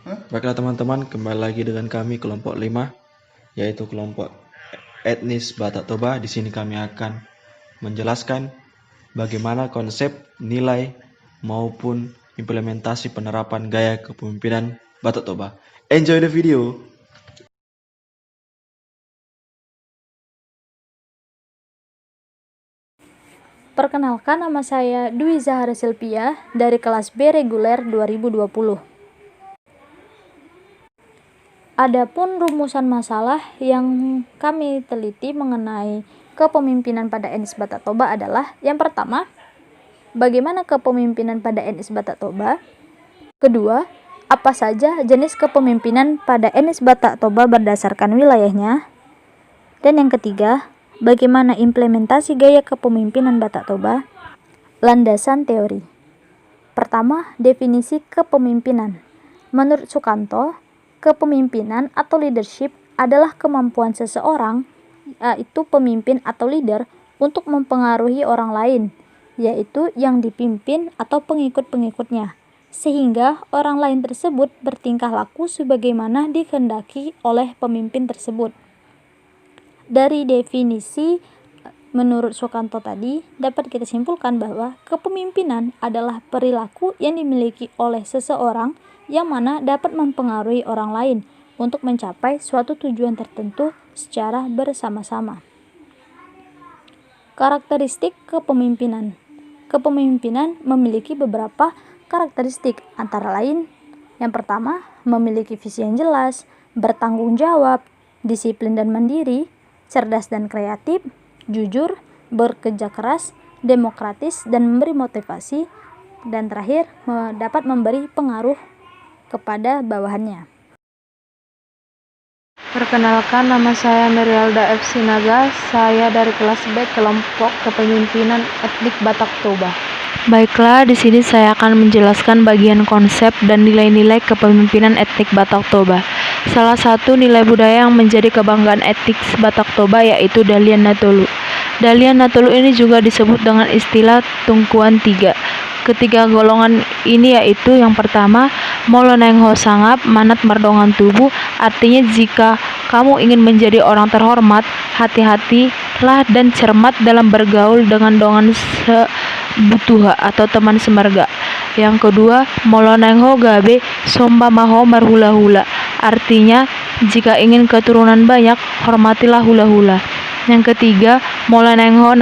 Baiklah teman-teman, kembali lagi dengan kami kelompok 5, yaitu kelompok etnis Batak Toba. Di sini kami akan menjelaskan bagaimana konsep, nilai, maupun implementasi penerapan gaya kepemimpinan Batak Toba. Enjoy the video! Perkenalkan, nama saya Dwi Zahara Silpia dari kelas B reguler 2020. Adapun rumusan masalah yang kami teliti mengenai kepemimpinan pada etnis Batak Toba adalah: yang pertama, bagaimana kepemimpinan pada etnis Batak Toba? Kedua, apa saja jenis kepemimpinan pada etnis Batak Toba berdasarkan wilayahnya? Dan yang ketiga, bagaimana implementasi gaya kepemimpinan Batak Toba? Landasan teori. Pertama, definisi kepemimpinan. Menurut Sukanto, kepemimpinan atau leadership adalah kemampuan seseorang, yaitu pemimpin atau leader, untuk mempengaruhi orang lain, yaitu yang dipimpin atau pengikut-pengikutnya, sehingga orang lain tersebut bertingkah laku sebagaimana dikehendaki oleh pemimpin tersebut. Dari definisi menurut Sukanto tadi, dapat kita simpulkan bahwa kepemimpinan adalah perilaku yang dimiliki oleh seseorang yang mana dapat mempengaruhi orang lain untuk mencapai suatu tujuan tertentu secara bersama-sama. Karakteristik kepemimpinan. Kepemimpinan memiliki beberapa karakteristik, antara lain: yang pertama, memiliki visi yang jelas, bertanggung jawab, disiplin dan mandiri, cerdas dan kreatif, jujur, bekerja keras, demokratis, dan memberi motivasi, dan terakhir, dapat memberi pengaruh kepada bawahannya. Perkenalkan, nama saya Merialda F. Sinaga. Saya dari kelas B kelompok kepemimpinan etnik Batak Toba. Baiklah, di sini saya akan menjelaskan bagian konsep dan nilai-nilai kepemimpinan etnik Batak Toba. Salah satu nilai budaya yang menjadi kebanggaan etnik Batak Toba yaitu Dalian Natolu. Dalian Natolu ini juga disebut dengan istilah Tungkuan Tiga. Ketiga golongan ini yaitu: yang pertama, Molonengho Sangap Manat Merdongan Tubuh, artinya jika kamu ingin menjadi orang terhormat, hati-hatilah dan cermat dalam bergaul dengan dongan sebutuha atau teman semarga. Yang kedua, Molonengho Gabe Somba Maho Marhula-hula, artinya jika ingin keturunan banyak, hormatilah hula-hula. Yang ketiga, Molonengho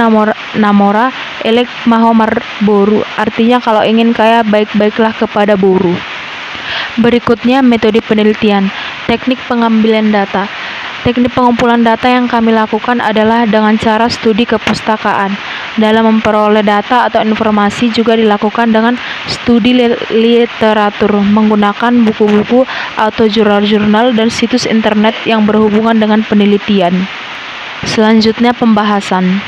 Namora Elek Mahomar Boru, artinya kalau ingin kaya, baik-baiklah kepada boru. Berikutnya, metode penelitian. Teknik pengambilan data. Teknik pengumpulan data yang kami lakukan adalah dengan cara studi kepustakaan. Dalam memperoleh data atau informasi juga dilakukan dengan studi literatur, menggunakan buku-buku atau jurnal-jurnal dan situs internet yang berhubungan dengan penelitian. Selanjutnya, pembahasan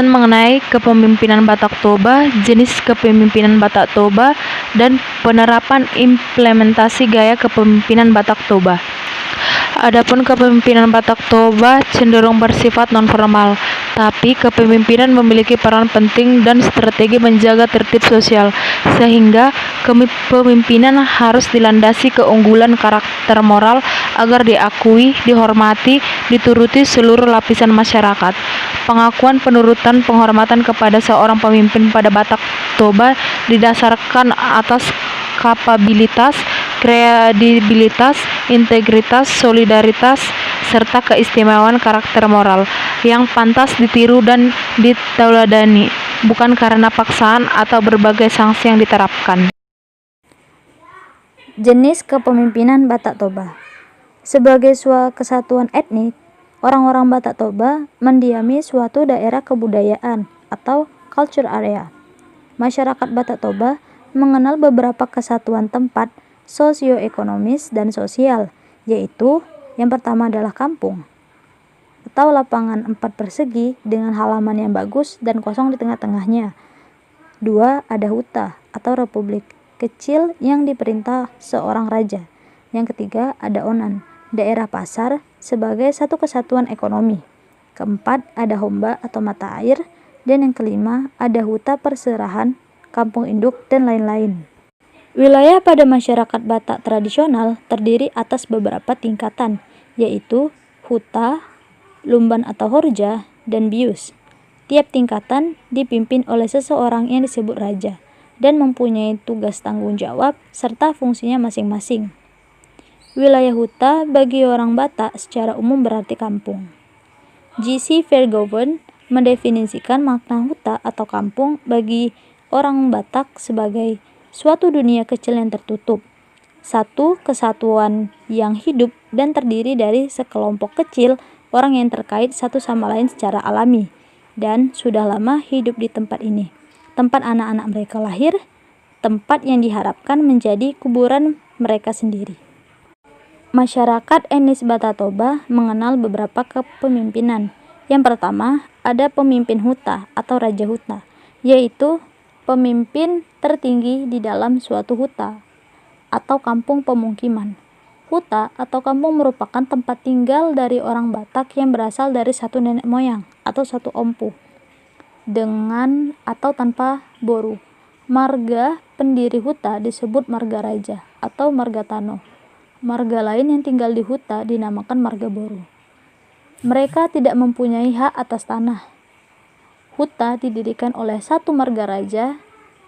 mengenai kepemimpinan Batak Toba, jenis kepemimpinan Batak Toba, dan penerapan implementasi gaya kepemimpinan Batak Toba. Adapun kepemimpinan Batak Toba cenderung bersifat non-formal, tapi kepemimpinan memiliki peran penting dan strategi menjaga tertib sosial, sehingga kepemimpinan harus dilandasi keunggulan karakter moral agar diakui, dihormati, dituruti seluruh lapisan masyarakat. Pengakuan, penurutan, penghormatan kepada seorang pemimpin pada Batak Toba didasarkan atas kapabilitas, kredibilitas, integritas, solidaritas, serta keistimewaan karakter moral yang pantas ditiru dan ditauladani, bukan karena paksaan atau berbagai sanksi yang diterapkan. Jenis kepemimpinan Batak Toba. Sebagai suatu kesatuan etnik, orang-orang Batak Toba mendiami suatu daerah kebudayaan atau culture area. Masyarakat Batak Toba mengenal beberapa kesatuan tempat sosioekonomis dan sosial, yaitu: yang pertama adalah kampung atau lapangan 4 persegi dengan halaman yang bagus dan kosong di tengah-tengahnya. 2. Ada huta atau republik kecil yang diperintah seorang raja. Yang ketiga, ada onan, daerah pasar sebagai satu kesatuan ekonomi. Keempat, ada homba atau mata air. Dan yang kelima, ada huta perserahan, kampung induk, dan lain-lain. Wilayah pada masyarakat Batak tradisional terdiri atas beberapa tingkatan, yaitu huta, lumban atau horja, dan bius. Tiap tingkatan dipimpin oleh seseorang yang disebut raja dan mempunyai tugas tanggung jawab serta fungsinya masing-masing. Wilayah huta bagi orang Batak secara umum berarti kampung. G.C. Vergoven mendefinisikan makna huta atau kampung bagi orang Batak sebagai suatu dunia kecil yang tertutup, satu kesatuan yang hidup dan terdiri dari sekelompok kecil orang yang terkait satu sama lain secara alami dan sudah lama hidup di tempat ini, tempat anak-anak mereka lahir, tempat yang diharapkan menjadi kuburan mereka sendiri. Masyarakat etnis Batak Toba mengenal beberapa kepemimpinan. Yang pertama, ada pemimpin huta atau raja huta, yaitu pemimpin tertinggi di dalam suatu huta atau kampung pemukiman. Huta atau kampung merupakan tempat tinggal dari orang Batak yang berasal dari satu nenek moyang atau satu ompu, dengan atau tanpa boru. Marga pendiri huta disebut marga raja atau marga tano. Marga lain yang tinggal di huta dinamakan marga boru. Mereka tidak mempunyai hak atas tanah. Huta didirikan oleh satu marga raja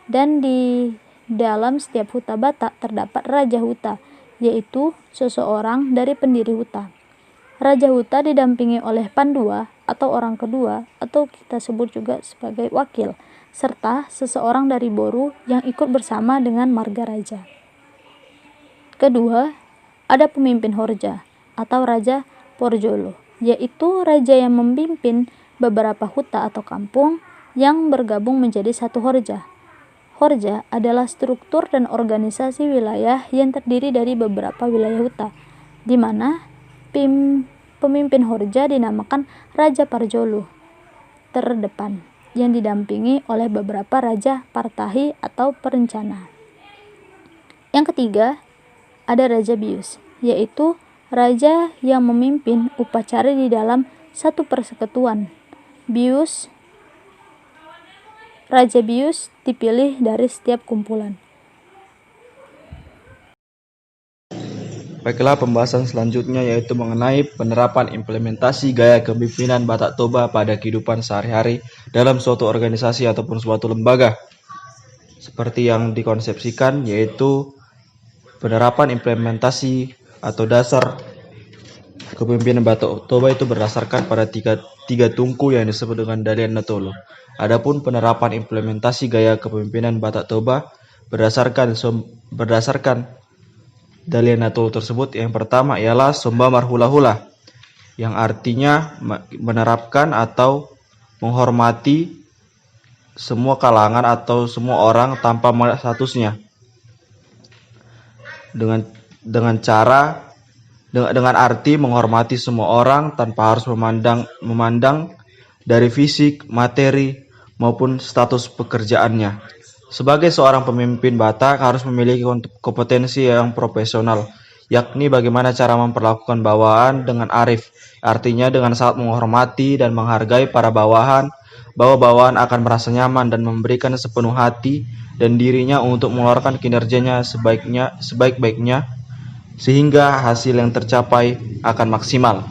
dan di dalam setiap huta Batak terdapat raja huta, yaitu seseorang dari pendiri huta. Raja huta didampingi oleh pandua atau orang kedua atau kita sebut juga sebagai wakil, serta seseorang dari boru yang ikut bersama dengan marga raja. Kedua, ada pemimpin horja atau raja porjolo, yaitu raja yang memimpin beberapa huta atau kampung yang bergabung menjadi satu horja. Horja adalah struktur dan organisasi wilayah yang terdiri dari beberapa wilayah huta, di mana pemimpin horja dinamakan Raja Parjolo terdepan, yang didampingi oleh beberapa raja partahi atau perencana. Yang ketiga, ada Raja Bius, yaitu raja yang memimpin upacara di dalam satu persekutuan. Raja Bius dipilih dari setiap kumpulan. Baiklah, pembahasan selanjutnya yaitu mengenai penerapan implementasi gaya kepemimpinan Batak Toba pada kehidupan sehari-hari dalam suatu organisasi ataupun suatu lembaga. Seperti yang dikonsepsikan, yaitu penerapan implementasi atau dasar kepemimpinan Batak Toba itu berdasarkan pada tiga tungku yang disebut dengan Dalian Natolo. Adapun penerapan implementasi gaya kepemimpinan Batak Toba berdasarkan Dalian Natolo tersebut, yang pertama ialah Somba Marhula-hula, yang artinya menerapkan atau menghormati semua kalangan atau semua orang tanpa melihat statusnya, dengan arti menghormati semua orang tanpa harus memandang dari fisik, materi maupun status pekerjaannya. Sebagai seorang pemimpin Batak harus memiliki kompetensi yang profesional, yakni bagaimana cara memperlakukan bawahan dengan arif, artinya dengan sangat menghormati dan menghargai para bawahan, bahwa bawahan akan merasa nyaman dan memberikan sepenuh hati dan dirinya untuk mengeluarkan kinerjanya sebaik-baiknya, sehingga hasil yang tercapai akan maksimal.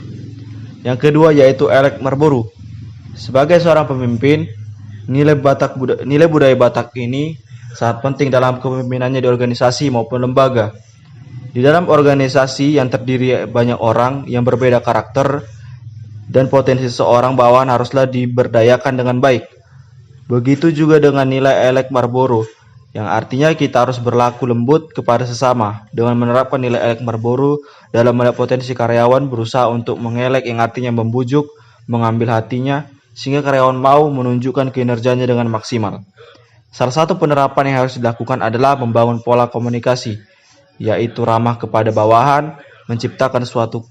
Yang kedua yaitu elek merburu. Sebagai seorang pemimpin, nilai budaya Batak ini sangat penting dalam kepemimpinannya di organisasi maupun lembaga. Di dalam organisasi yang terdiri banyak orang yang berbeda karakter dan potensi seorang bawahan haruslah diberdayakan dengan baik. Begitu juga dengan nilai elek marboro, yang artinya kita harus berlaku lembut kepada sesama. Dengan menerapkan nilai elek marboro dalam melihat potensi karyawan, berusaha untuk mengelek, yang artinya membujuk, mengambil hatinya, sehingga karyawan mau menunjukkan kinerjanya dengan maksimal. Salah satu penerapan yang harus dilakukan adalah membangun pola komunikasi, yaitu ramah kepada bawahan, menciptakan suatu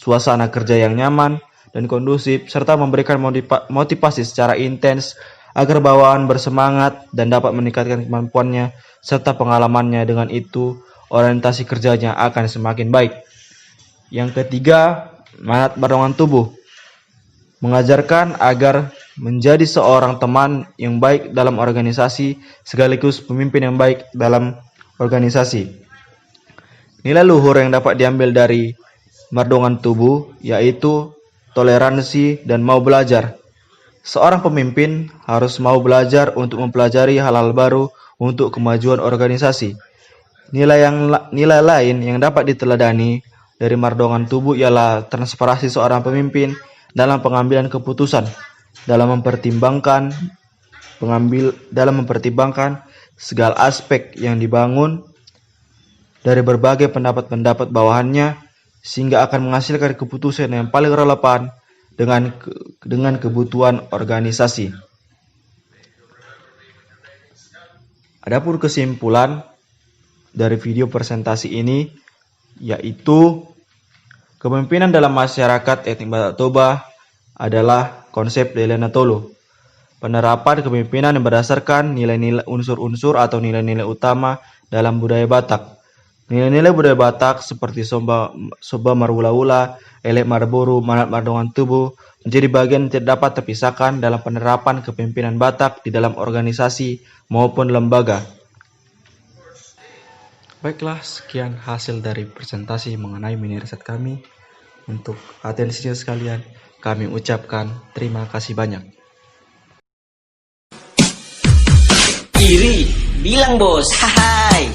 suasana kerja yang nyaman dan kondusif, serta memberikan motivasi secara intens agar bawahan bersemangat dan dapat meningkatkan kemampuannya serta pengalamannya. Dengan itu, orientasi kerjanya akan semakin baik. Yang ketiga, manat barongan tubuh. Mengajarkan agar menjadi seorang teman yang baik dalam organisasi sekaligus pemimpin yang baik dalam organisasi. Nilai luhur yang dapat diambil dari mardongan tubuh yaitu toleransi dan mau belajar. Seorang pemimpin harus mau belajar untuk mempelajari hal-hal baru untuk kemajuan organisasi. Nilai lain yang dapat diteladani dari mardongan tubuh ialah transparansi seorang pemimpin dalam pengambilan keputusan, dalam mempertimbangkan segala aspek yang dibangun dari berbagai pendapat-pendapat bawahannya sehingga akan menghasilkan keputusan yang paling relevan dengan kebutuhan organisasi. Adapun kesimpulan dari video presentasi ini yaitu kepemimpinan dalam masyarakat etnik Batak Toba adalah konsep Delena Tolo. Penerapan kepemimpinan yang berdasarkan nilai-nilai unsur-unsur atau nilai-nilai utama dalam budaya Batak. Nilai-nilai budaya Batak seperti soba marwula-wula, elek marboru, manat mardongan tubuh menjadi bagian yang tidak dapat terpisahkan dalam penerapan kepemimpinan Batak di dalam organisasi maupun lembaga. Baiklah, sekian hasil dari presentasi mengenai mini riset kami. Untuk atensinya sekalian, kami ucapkan terima kasih banyak. Iri, bilang bos, hai.